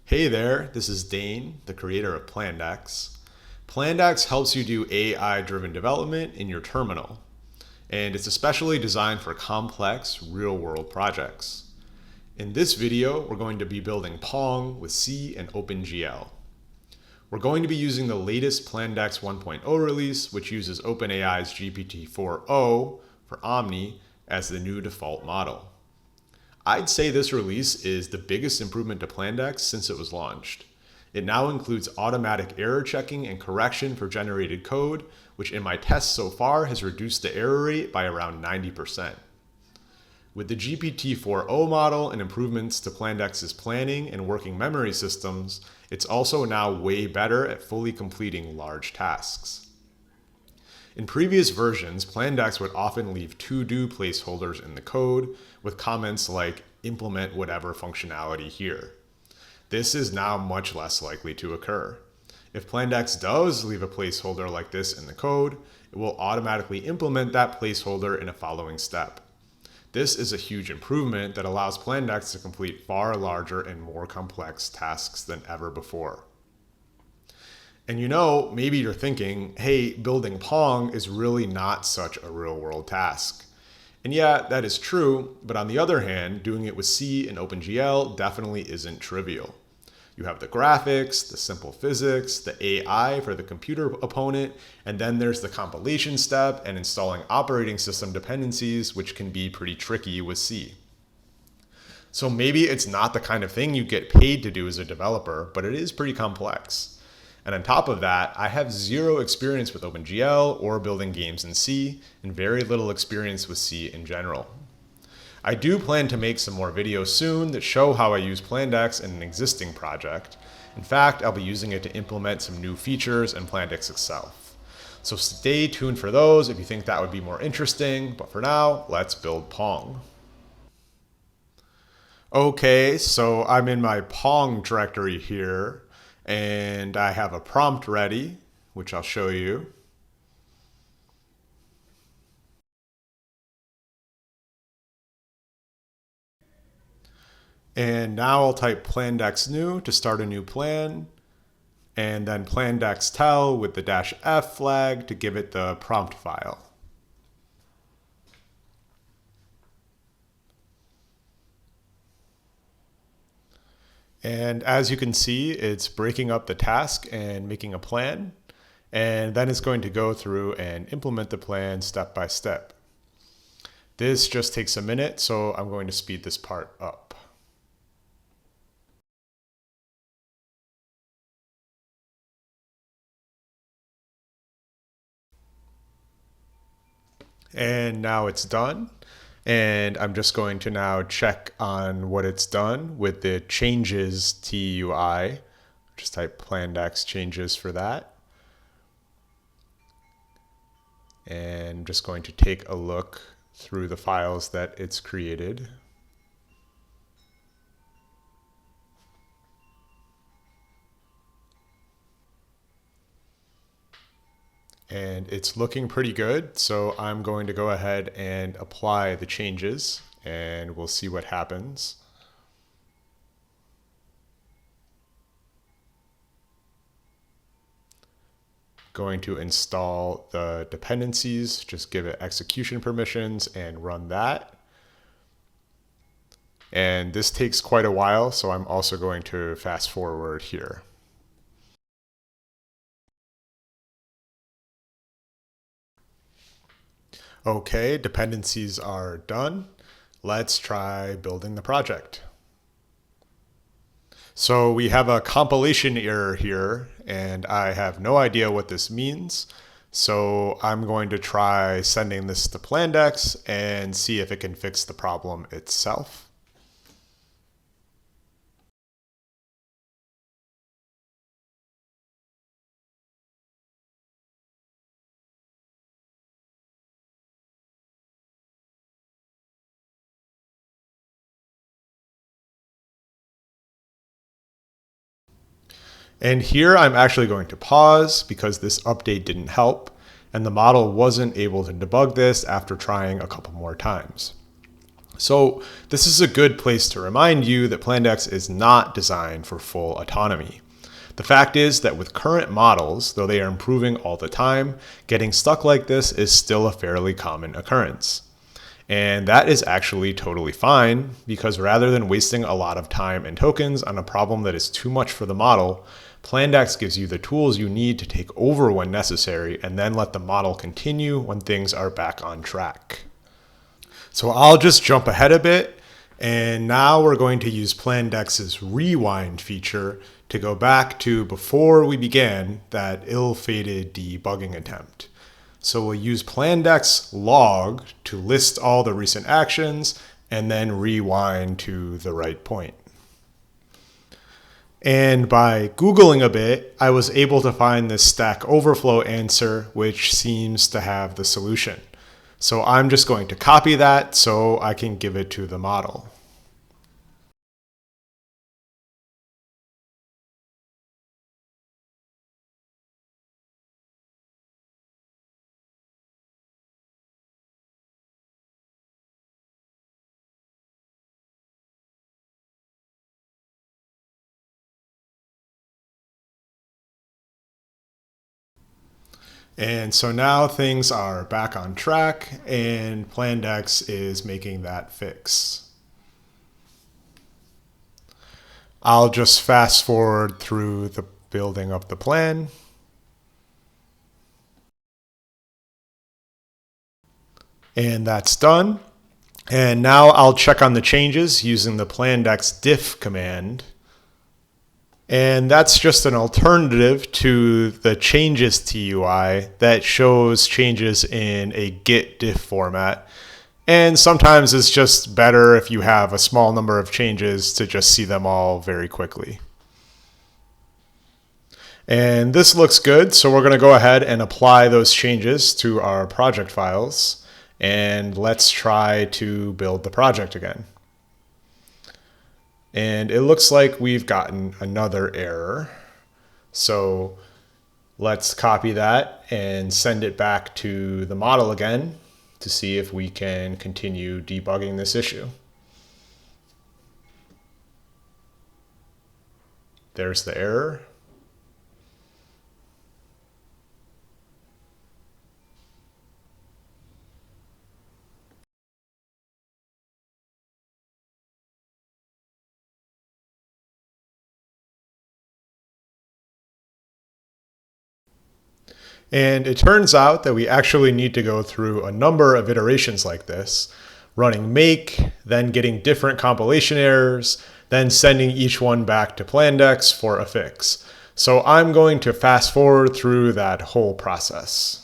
Hey there, this is Dane, the creator of Plandex. Plandex helps you do AI-driven development in your terminal, and it's especially designed for complex, real-world projects. In this video, we're going to be building Pong with C and OpenGL. We're going to be using the latest Plandex 1.0 release, which uses OpenAI's GPT-4o for Omni as the new default model. I'd say this release is the biggest improvement to Plandex since it was launched. It now includes automatic error checking and correction for generated code, which in my tests so far has reduced the error rate by around 90%. With the GPT-4o model and improvements to Plandex's planning and working memory systems, it's also now way better at fully completing large tasks. In previous versions, Plandex would often leave to-do placeholders in the code with comments like implement whatever functionality here. This is now much less likely to occur. If Plandex does leave a placeholder like this in the code, it will automatically implement that placeholder in a following step. This is a huge improvement that allows Plandex to complete far larger and more complex tasks than ever before. And maybe you're thinking, hey, building Pong is really not such a real-world task. And yeah, that is true, but on the other hand, doing it with C and OpenGL definitely isn't trivial. You have the graphics, the simple physics, the AI for the computer opponent, and then there's the compilation step and installing operating system dependencies, which can be pretty tricky with C. So maybe it's not the kind of thing you get paid to do as a developer, but it is pretty complex. And on top of that, I have zero experience with OpenGL or building games in C, and very little experience with C in general. I do plan to make some more videos soon that show how I use Plandex in an existing project. In fact, I'll be using it to implement some new features in Plandex itself. So stay tuned for those if you think that would be more interesting, but for now, let's build Pong. Okay, so I'm in my Pong directory here, and I have a prompt ready, which I'll show you. And now I'll type Plandex new to start a new plan, and then Plandex tell with the -f flag to give it the prompt file. And as you can see, it's breaking up the task and making a plan. And then it's going to go through and implement the plan step by step. This just takes a minute, so I'm going to speed this part up. And now it's done. And I'm just going to now check on what it's done with the changes TUI. Just type Plandex changes for that. And I'm just going to take a look through the files that it's created. And it's looking pretty good, so I'm going to go ahead and apply the changes, and we'll see what happens. Going to install the dependencies, just give it execution permissions and run that. And this takes quite a while, so I'm also going to fast forward here. Okay, dependencies are done. Let's try building the project. So we have a compilation error here, and I have no idea what this means. So I'm going to try sending this to Plandex and see if it can fix the problem itself. And here I'm actually going to pause because this update didn't help, and the model wasn't able to debug this after trying a couple more times. So this is a good place to remind you that Plandex is not designed for full autonomy. The fact is that with current models, though they are improving all the time, getting stuck like this is still a fairly common occurrence. And that is actually totally fine, because rather than wasting a lot of time and tokens on a problem that is too much for the model, Plandex gives you the tools you need to take over when necessary and then let the model continue when things are back on track. So I'll just jump ahead a bit, and now we're going to use Plandex's rewind feature to go back to before we began that ill-fated debugging attempt. So we'll use Plandex log to list all the recent actions and then rewind to the right point. And by Googling a bit, I was able to find this Stack Overflow answer, which seems to have the solution. So I'm just going to copy that so I can give it to the model. And so now things are back on track, and Plandex is making that fix. I'll just fast forward through the building of the plan. And that's done. And now I'll check on the changes using the Plandex diff command. And that's just an alternative to the changes TUI that shows changes in a git diff format. And sometimes it's just better if you have a small number of changes to just see them all very quickly. And this looks good, so we're going to go ahead and apply those changes to our project files. And let's try to build the project again. And it looks like we've gotten another error. So let's copy that and send it back to the model again to see if we can continue debugging this issue. There's the error. And it turns out that we actually need to go through a number of iterations like this, running make, then getting different compilation errors, then sending each one back to Plandex for a fix. So I'm going to fast forward through that whole process.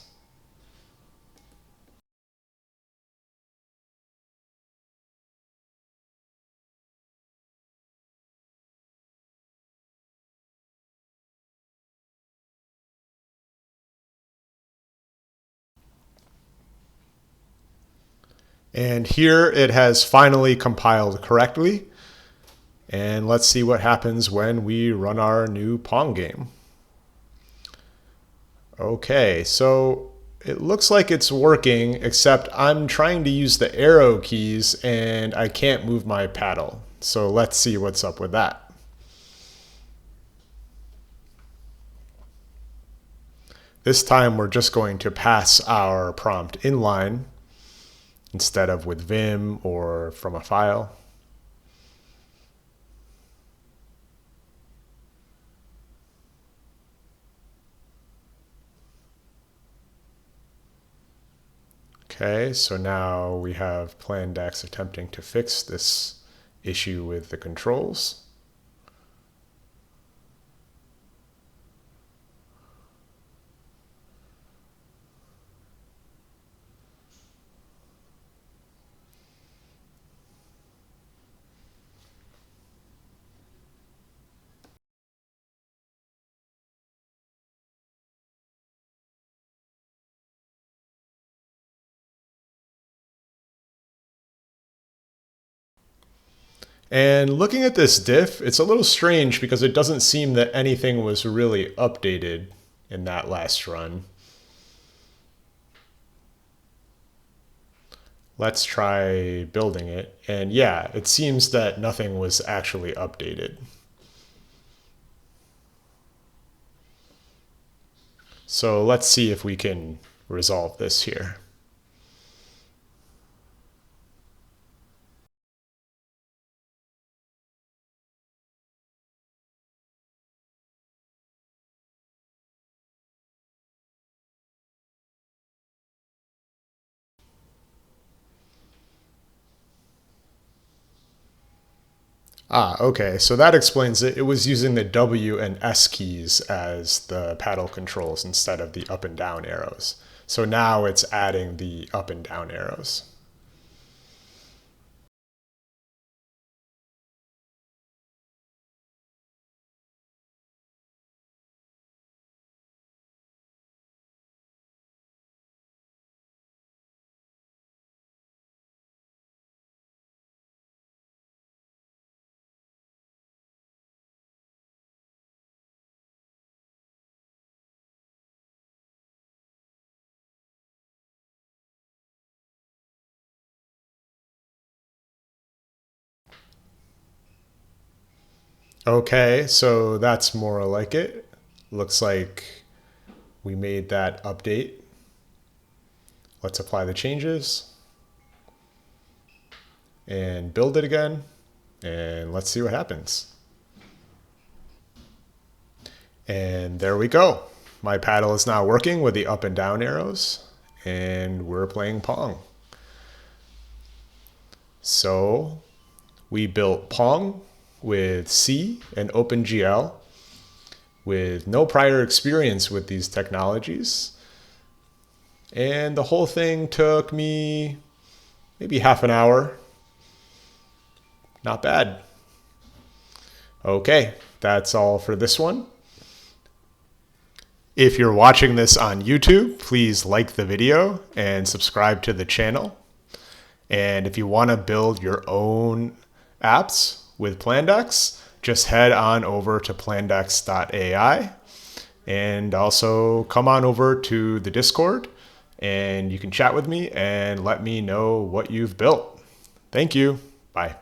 And here it has finally compiled correctly. And let's see what happens when we run our new Pong game. Okay, so it looks like it's working, except I'm trying to use the arrow keys and I can't move my paddle. So let's see what's up with that. This time we're just going to pass our prompt inline instead of with Vim or from a file. Okay, so now we have Plandex attempting to fix this issue with the controls. And looking at this diff, it's a little strange because it doesn't seem that anything was really updated in that last run. Let's try building it. And yeah, it seems that nothing was actually updated. So let's see if we can resolve this here. Okay. So that explains it. It was using the W and S keys as the paddle controls instead of the up and down arrows. So now it's adding the up and down arrows. Okay, so that's more like it. Looks like we made that update. Let's apply the changes and build it again. And let's see what happens. And there we go. My paddle is now working with the up and down arrows, and we're playing Pong. So we built Pong with C and OpenGL with no prior experience with these technologies. And the whole thing took me maybe half an hour. Not bad. Okay, that's all for this one. If you're watching this on YouTube, please like the video and subscribe to the channel. And if you want to build your own apps with Plandex, just head on over to plandex.ai and also come on over to the Discord and you can chat with me and let me know what you've built. Thank you. Bye.